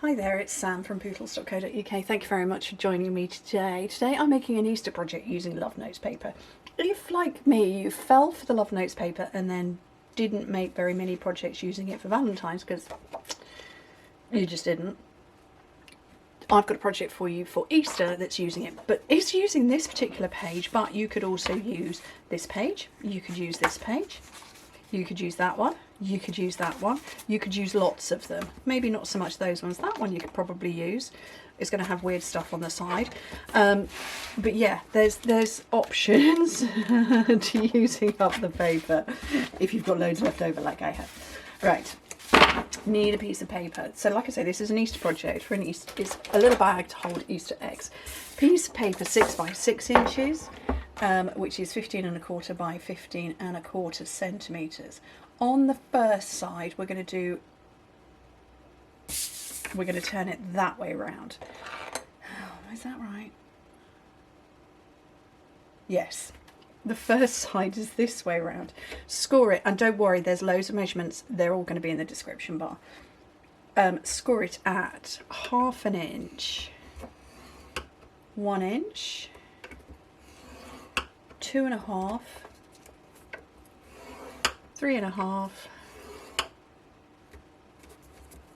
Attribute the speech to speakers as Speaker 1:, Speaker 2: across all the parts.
Speaker 1: Hi there, it's Sam from Pootles.co.uk. Thank you very much for joining me today. Today I'm making an Easter project using Love Notes paper. If, like me, you fell for the Love Notes paper and then didn't make very many projects using it for Valentine's because you just didn't, I've got a project for you for Easter that's using it, but it's using this particular page, but you could also use this page, you could use this page, you could use that one, you could use that one, you could use lots of them. Maybe not so much those ones. That one you could probably use. It's going to have weird stuff on the side. But yeah, there's options to using up the paper if you've got loads left over like I have. Right, need a piece of paper. So like I say, this is an Easter project for an Easter. It's a little bag to hold Easter eggs. Piece of paper 6 by 6 inches. Which is 15¼ by 15¼ centimetres. On the first side, we're going to turn it that way round. Oh, is that right? Yes. The first side is this way round. Score it, and don't worry, there's loads of measurements. They're all going to be in the description bar. Score it at 1/2 inch, 1 inch, 2½, 3½,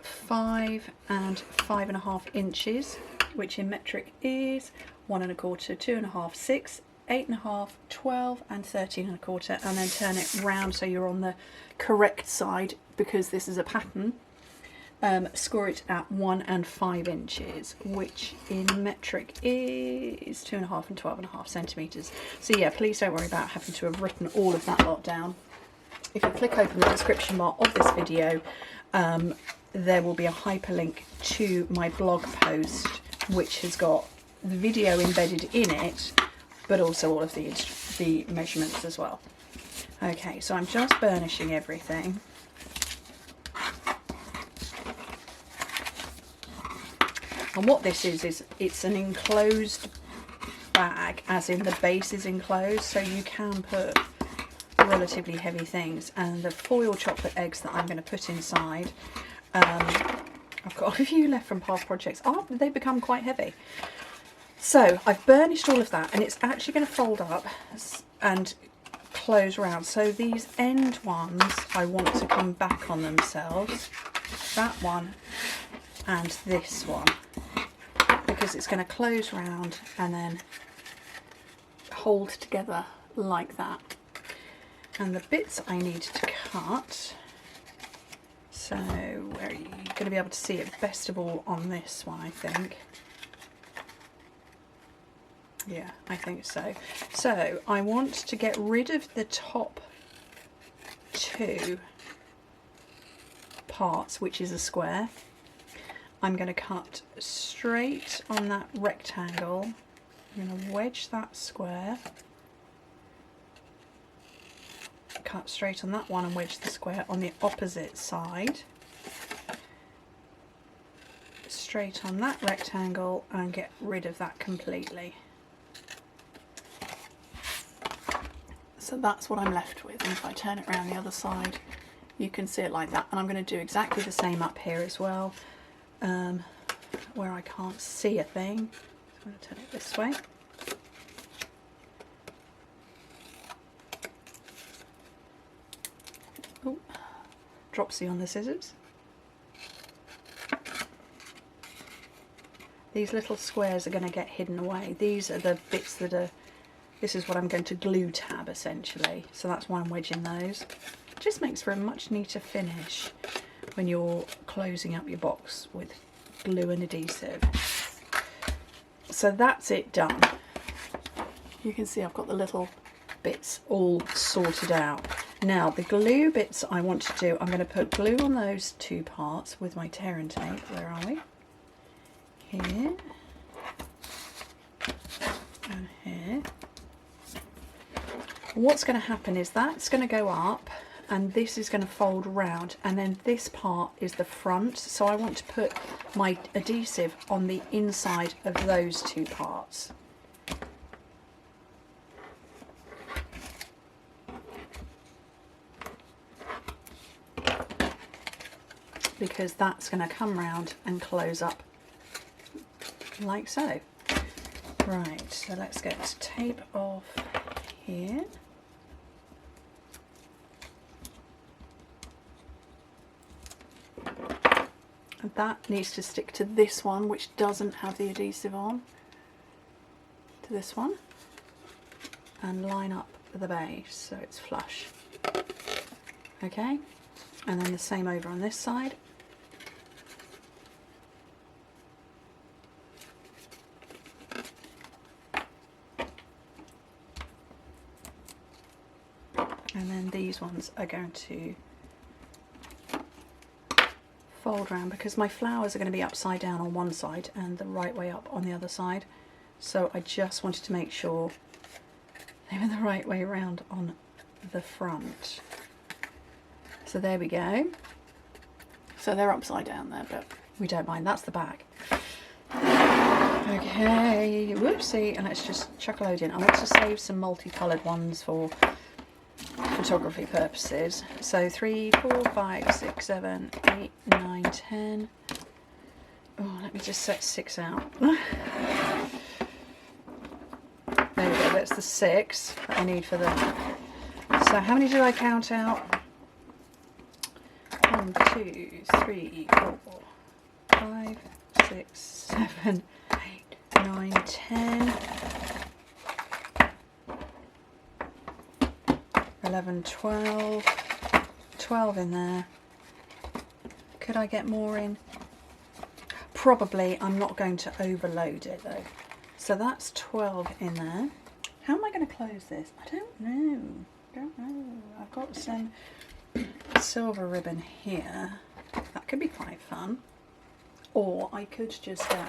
Speaker 1: 5 and 5½ inches, which in metric is 1¼ 2½, 6, 8½, 12 and 13¼ and then turn it round so you're on the correct side because this is a pattern. Score it at 1 and 5 inches, which in metric is 2½ and 12½ centimetres. So yeah, please don't worry about having to have written all of that lot down. If you click open the description bar of this video, there will be a hyperlink to my blog post, which has got the video embedded in it, but also all of the measurements as well. Okay, so I'm just burnishing everything. And what this is it's an enclosed bag, as in the base is enclosed, so you can put relatively heavy things. And the foil chocolate eggs that I'm going to put inside, I've got a few left from past projects. They become quite heavy. So I've burnished all of that, and it's actually going to fold up and close around. So these end ones I want to come back on themselves. That one and this one, because it's going to close round and then hold together like that. And the bits I need to cut, so where are you going to be able to see it best of all on this one, I think. Yeah, I think so. So I want to get rid of the top 2 parts, which is a square. I'm going to cut straight on that rectangle. I'm going to wedge that square. Cut straight on that one and wedge the square on the opposite side. Straight on that rectangle and get rid of that completely. So that's what I'm left with. And if I turn it around the other side, you can see it like that. And I'm going to do exactly the same up here as well. Where I can't see a thing. So I'm going to turn it this way. Oh, dropsy on the scissors. These little squares are going to get hidden away. These are the bits that are, this is what I'm going to glue tab essentially. So that's why I'm wedging those. It just makes for a much neater finish when you're closing up your box with glue and adhesive. So that's it done. You can see I've got the little bits all sorted out. Now the glue bits I want to do, I'm going to put glue on those 2 parts with my tear and tape. Where are we? Here and here. What's going to happen is that's going to go up and this is going to fold round, and then this part is the front, so I want to put my adhesive on the inside of those 2 parts. because that's going to come round and close up like so. Right, so let's get tape off here. And that needs to stick to this one, which doesn't have the adhesive on, to this one, and line up the base so it's flush. Okay, and then the same over on this side. And then these ones are going to fold round because my flowers are going to be upside down on one side and the right way up on the other side. So I just wanted to make sure they were the right way around on the front. So there we go. So they're upside down there, but we don't mind. That's the back. Okay, whoopsie, and let's just chuck a load in. I want to save some multicoloured ones for photography purposes. So 3, 4, 5, 6, 7, 8, 9, 10. Oh, let me just set 6 out. There we go, that's the 6 that I need for the... So how many did I count out? 1, 2, 3, 4, 5, 6, 7, 8, 9, 10. 11, 12, 12 in there. Could I get more in? Probably. I'm not going to overload it though. So that's 12 in there. How am I going to close this? I don't know. I've got some silver ribbon here. That could be quite fun. Or I could just go,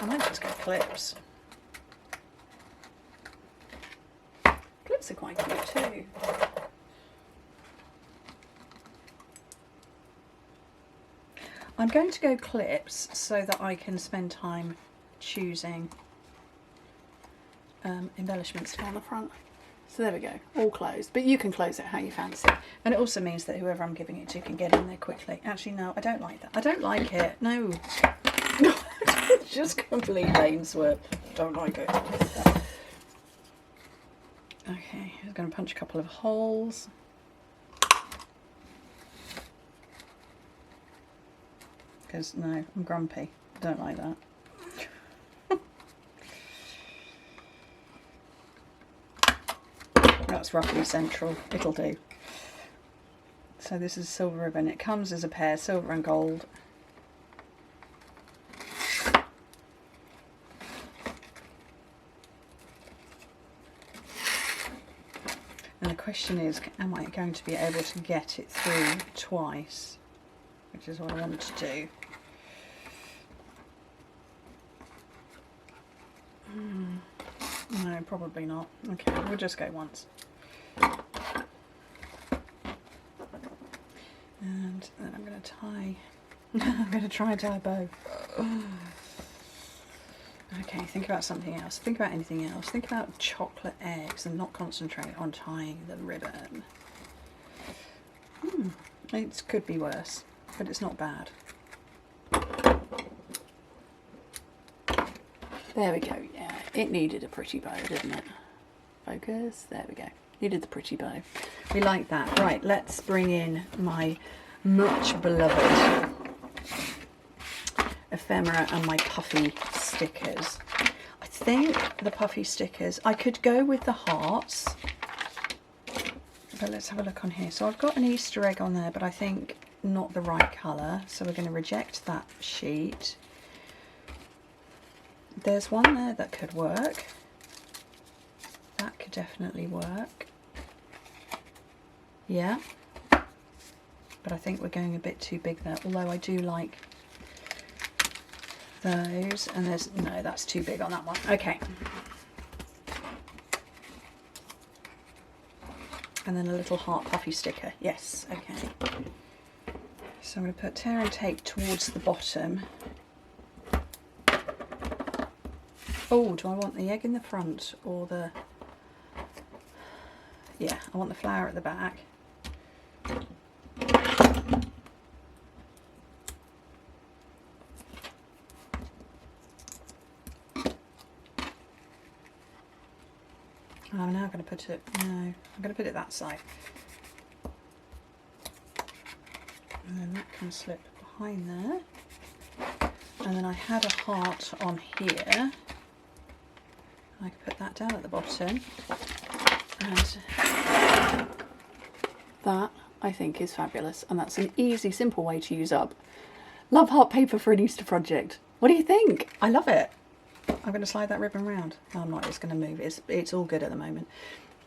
Speaker 1: I might just go clips. Clips are quite cute too. I'm going to go clips so that I can spend time choosing embellishments to go on the front. So there we go, all closed. But you can close it how you fancy. And it also means that whoever I'm giving it to can get in there quickly. Actually, no, I don't like that. I don't like it. No. Just complete lane swerve. Don't like it. Okay, I'm going to punch a couple of holes. Because, no, I'm grumpy. I don't like that. That's roughly central. It'll do. So this is silver ribbon. It comes as a pair, silver and gold. And the question is, am I going to be able to get it through twice? Which is what I want to do. No, probably not. Okay, we'll just go once. And then I'm going to tie, I'm going to try and tie a bow. Okay, think about something else. Think about anything else. Think about chocolate eggs and not concentrate on tying the ribbon. It could be worse, but it's not bad. There we go, yeah. It needed a pretty bow, didn't it? Focus, there we go. Needed the pretty bow. We like that. Right, let's bring in my much beloved ephemera and my puffy stickers. I think the puffy stickers, I could go with the hearts, but let's have a look on here. So I've got an Easter egg on there, but I think not the right colour, so we're going to reject that sheet. There's one there that could work. That could definitely work. Yeah. But I think we're going a bit too big there, although I do like those. And there's, no, that's too big on that one. Okay. And then a little heart puffy sticker. Yes, okay. So I'm going to put tear and tape towards the bottom. Oh, do I want the egg in the front or the... Yeah, I want the flower at the back. I'm now going to put it, no, I'm going to put it that side. And then that can slip behind there. And then I had a heart on here. I can put that down at the bottom. And that, I think, is fabulous. And that's an easy, simple way to use up love heart paper for an Easter project. What do you think? I love it. I'm going to slide that ribbon round. No, I'm not, it's going to move. It's all good at the moment.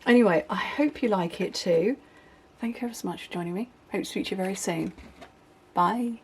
Speaker 1: Anyway, I hope you like it too. Thank you ever so much for joining me. Hope to speak to you very soon. Bye.